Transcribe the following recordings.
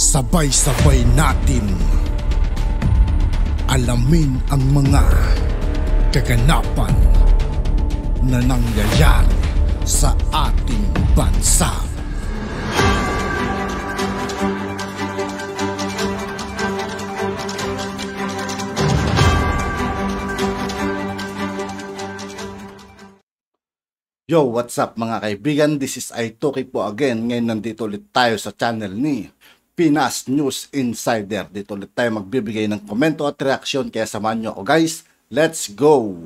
Sabay-sabay natin alamin ang mga kaganapan na nangyayari sa ating bansa. Yo, what's up mga kaibigan? This is Aitoki po again. Ngayon nandito ulit tayo sa channel ni Pinas News Insider. Dito ulit tayo magbibigay ng komento at reaksyon. Kaya samahan nyo ako guys. Let's go!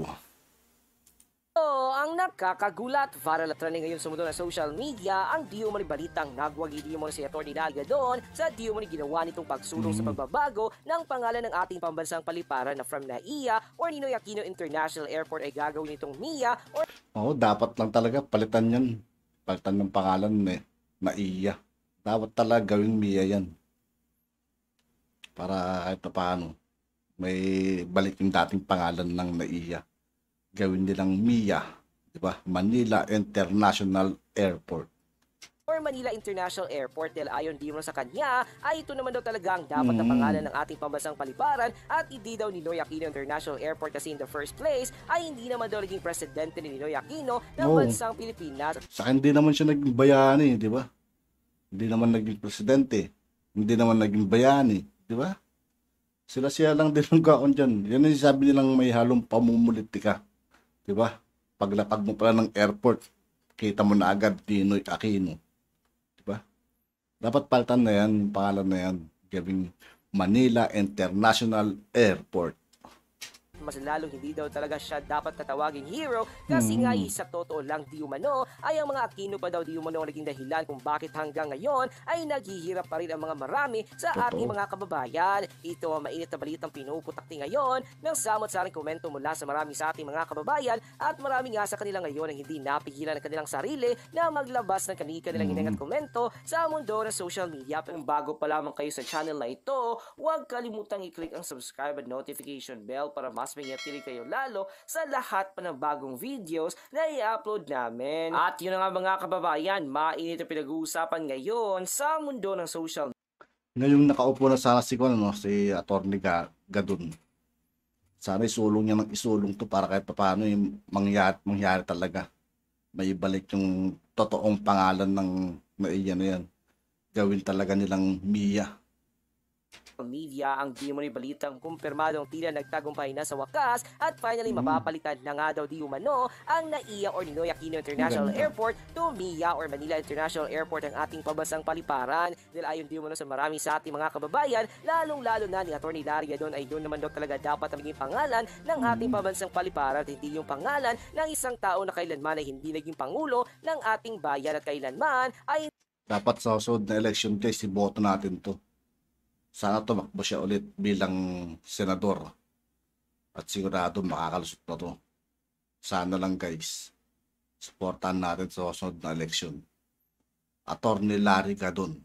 Ang nakakagulat, viral at trending ngayon sa mundo ng social media ang di umani balitang nagwagi di umani si Atty. Dalia doon sa di umani ginawa nitong pagsulong sa pagbabago ng pangalan ng ating pambansang paliparan na from NAIA or Ninoy Aquino International Airport ay gagawin nitong MIA or Dapat lang talaga palitan yan. Palitan ng pangalan NAIA. Dapat talaga gawing MIA yan. Para kahit paano may balik yung dating pangalan ng NAIA. Gawin nilang MIA, di ba? Manila International Airport. or Manila International Airport dahil ayon di mo sa kanya ay ito naman daw talaga ang dapat na pangalan ng ating pambansang paliparan at hindi daw Ninoy Aquino International Airport kasi in the first place ay hindi naman daw naging presidente ni Ninoy Aquino ng bansang Pilipinas. Sa akin hindi naman siya naging bayani, di ba? Hindi naman naging presidente. Hindi naman naging bayani, di ba? Sila lang din ang kaon dyan. Yan yung sabi nilang may halong pamumulitika. Di ba? Paglapag mo pala ng airport, kita mo na agad Ninoy Aquino. Di ba? Dapat palitan na yan, yung pangalan na yan, gawing Manila International Airport. Mas lalong hindi daw talaga siya dapat tatawaging hero kasi nga sa totoo lang di umano ay ang mga Aquino pa daw di umano ang naging dahilan kung bakit hanggang ngayon ay naghihirap pa rin ang mga marami sa ating mga kababayan. Ito ang mainit na balitang pinuputakti ngayon ng samot-saring komento mula sa marami sa ating mga kababayan at marami nga sa kanila ngayon ang hindi napigilan ng kanilang sarili na maglabas ng kanilang hinang at komento sa mundo ng social media. Pero bago pa lamang kayo sa channel na ito, huwag kalimutang i-click ang subscribe at notification bell para mas mangyatili kayo lalo sa lahat pa ng bagong videos na i-upload namin. At yun nga mga kababayan, mainit na pinag-uusapan ngayon sa mundo ng social media. Ngayong nakaupo na sana si Atty. Gadon. Sana isulong niya ng isulong to para kahit paano yung mangyari talaga. May ibalik yung totoong pangalan ng NAIA na yan. Gawin talaga nilang MIA. Media ang di umano'y balitang kumpirmadong tila nagtagumpay na sa wakas at finally mapapalitan na nga daw di umano ang NAIA or Ninoy Aquino International Airport to MIA or Manila International Airport ang ating pambansang paliparan. Dahil ayon di umano sa marami sa ating mga kababayan, lalong-lalo na ni Atty. Dalia doon ay doon naman daw talaga dapat ang maging pangalan ng ating pambansang paliparan at hindi yung pangalan ng isang tao na kailanman ay hindi naging pangulo ng ating bayan at kailanman ay dapat sa susunod na election guys, iboto natin to. Sana tumakbo siya ulit bilang senador at sigurado makakalusot na to. Sana lang guys, supportan natin sa susunod na eleksyon. Atty. Larry Gadon.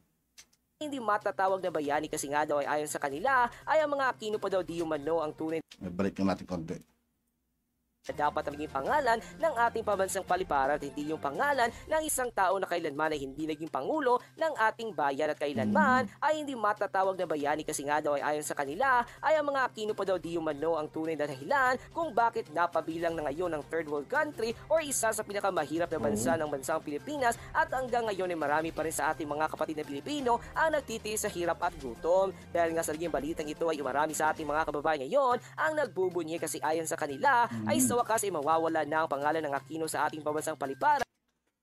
Hindi matatawag na bayani kasi nga daw ay ayon sa kanila ay ang mga Aquino pa daw di umano ang tunay Balik na natin konti. dapat ang maging pangalan ng ating pambansang paliparan at hindi yung pangalan ng isang tao na kailanman ay hindi naging pangulo ng ating bayan at kailanman ay hindi matatawag na bayani kasi nga daw ay ayon sa kanila ay ang mga Aquino pa daw di umano ang tunay na dahilan kung bakit napabilang na ngayon ng third world country or isa sa pinakamahirap na bansa ng bansang Pilipinas at hanggang ngayon ay marami pa rin sa ating mga kapatid na Pilipino ang nagtitiis sa hirap at gutom. Dahil nga sa naging balitang ito ay marami sa ating mga kababayan ngayon ang nagbubunyi kasi ayon sa kanila ay sa wakas ay mawawala na ang pangalan ng Aquino sa ating pambansang paliparan.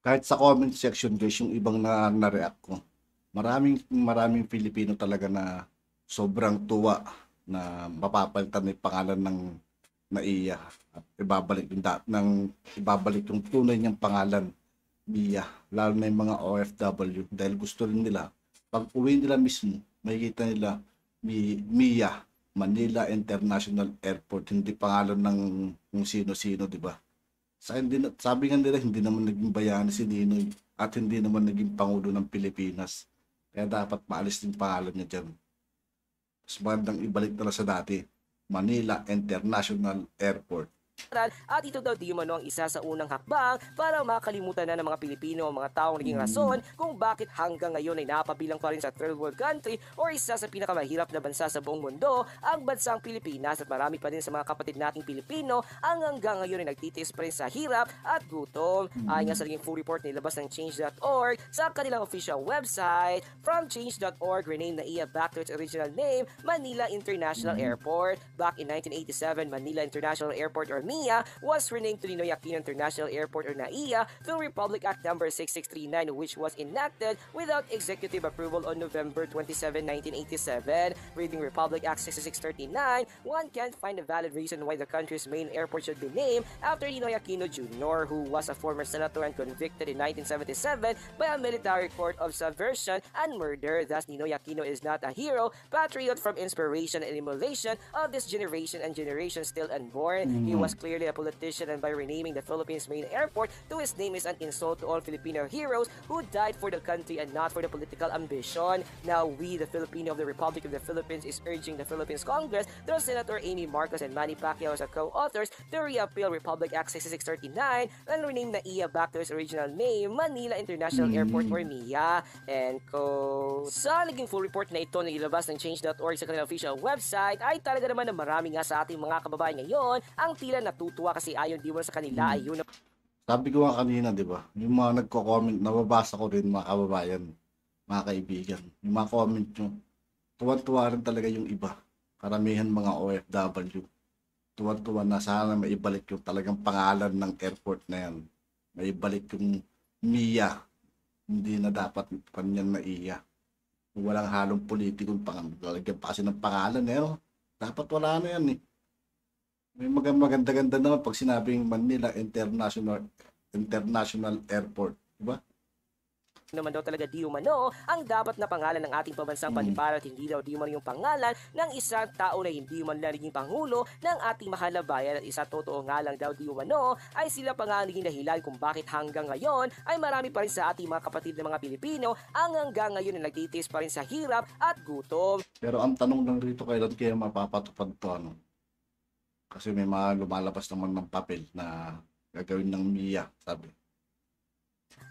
Kahit sa comment section guys, yung ibang na-react ko, maraming Pilipino talaga na sobrang tuwa na mapapalitan yung pangalan ng NAIA at ibabalik yung tunay niyang pangalan MIA, lalo na yung mga OFW dahil gusto rin nila pag uwi nila mismo makikita nila MIA Manila International Airport, hindi pangalan ng kung sino-sino, di ba? Sabi nga nila, hindi naman naging bayani si Ninoy at hindi naman naging pangulo ng Pilipinas. Kaya dapat maalis din pangalan niya dyan. Mas magandang ibalik na sa dati, Manila International Airport. at ito daw di umano ang isa sa unang hakbang para makalimutan na ng mga Pilipino ang mga taong naging rason kung bakit hanggang ngayon ay napabilang pa rin sa third world country or isa sa pinakamahirap na bansa sa buong mundo ang bansang Pilipinas, at marami pa din sa mga kapatid nating Pilipino ang hanggang ngayon ay nagtitiis pa rin sa hirap at gutom. Ayon nga sa naging full report na ilabas ng Change.org sa kanilang official website, from Change.org, renamed NAIA back to its original name, Manila International Airport. Back in 1987, Manila International Airport or MIA was renamed to Ninoy Aquino International Airport or NAIA through Republic Act No. 6639, which was enacted without executive approval on November 27, 1987. Reading Republic Act 6639, one can't find a valid reason why the country's main airport should be named after Ninoy Aquino Jr., who was a former senator and convicted in 1977 by a military court of subversion and murder. Thus, Ninoy Aquino is not a hero, patriot from inspiration and emulation of this generation and generation still unborn. He was clearly a politician, and by renaming the Philippines' main airport to his name is an insult to all Filipino heroes who died for the country and not for the political ambition. Now, we, the Filipino of the Republic of the Philippines, is urging the Philippines Congress through Senator Amy Marcos and Manny Pacquiao as co-authors to reappeal Republic Act 6639 and rename NAIA back to its original name, Manila International Airport or MIA. And sa naging full report na ito na ilabas ng Change.org sa kanilang official website, ay talaga naman na marami nga sa ating mga kababayan ngayon ang tila natutuwa kasi ayon di mo sa kanila ay yun na Sabi ko nga kanina, di ba? Yung mga nagko-comment, nababasa ko rin mga kababayan, mga kaibigan. Yung mga comment nyo, tuwan-tuwa rin talaga yung iba. Karamihan mga OFW. Tuwan-tuwa na sana maibalik yung talagang pangalan ng airport na yan. Maibalik yung MIA. Hindi na dapat kanyan na iya. Walang halong politikong lalagyan pa kasi ng pangalan eh. No? Dapat wala na yan eh. May maganda-ganda naman pag sinabing Manila International Airport, di ba? naman daw talaga di umano ang dapat na pangalan ng ating pambansang Panlipan at hindi daw di umano yung pangalan ng isang tao na hindi man naging pangulo ng ating mahal na bayan. At isa totoo nga lang daw di umano ay sila pa nga ang naging dahilan kung bakit hanggang ngayon ay marami pa rin sa ating mga kapatid na mga Pilipino ang hanggang ngayon na nagtitiis pa rin sa hirap at gutom. Pero ang tanong lang rito, kailan kaya mapapatupad to, ano? Kasi may mga lumalabas naman ng papel na gagawin ng MIA, sabi.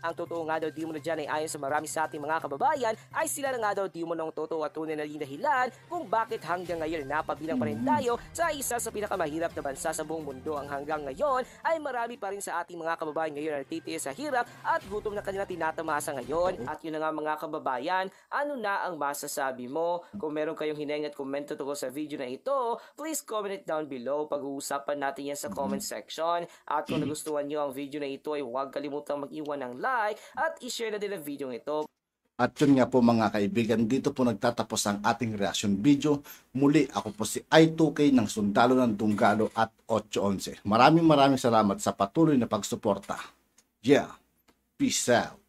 Ang totoo nga daw di mo na dyan ay ayon sa marami sa ating mga kababayan ay sila na nga daw di mo ng totoo at tunay na naging dahilan kung bakit hanggang ngayon napabilang pa rin tayo sa isa sa pinakamahirap na bansa sa buong mundo. Ang hanggang ngayon ay marami pa rin sa ating mga kababayan ngayon na nagtitiis sa hirap at gutom na kanilang tinatamasa ngayon. At yun na nga mga kababayan, ano na ang masasabi mo? Kung meron kayong hineng at komento tungkol sa video na ito, please comment it down below. Pag-uusapan natin yan sa comment section. At kung nagustuhan nyo ang video na ito ay huwag kalimutang mag-iwan ng like at i-share na din ang video ito. At yun nga po mga kaibigan, dito po nagtatapos ang ating reaction video. Muli, ako po si I2K ng Sundalo ng Dunggalo at 811. Maraming salamat sa patuloy na pagsuporta. Yeah, peace out.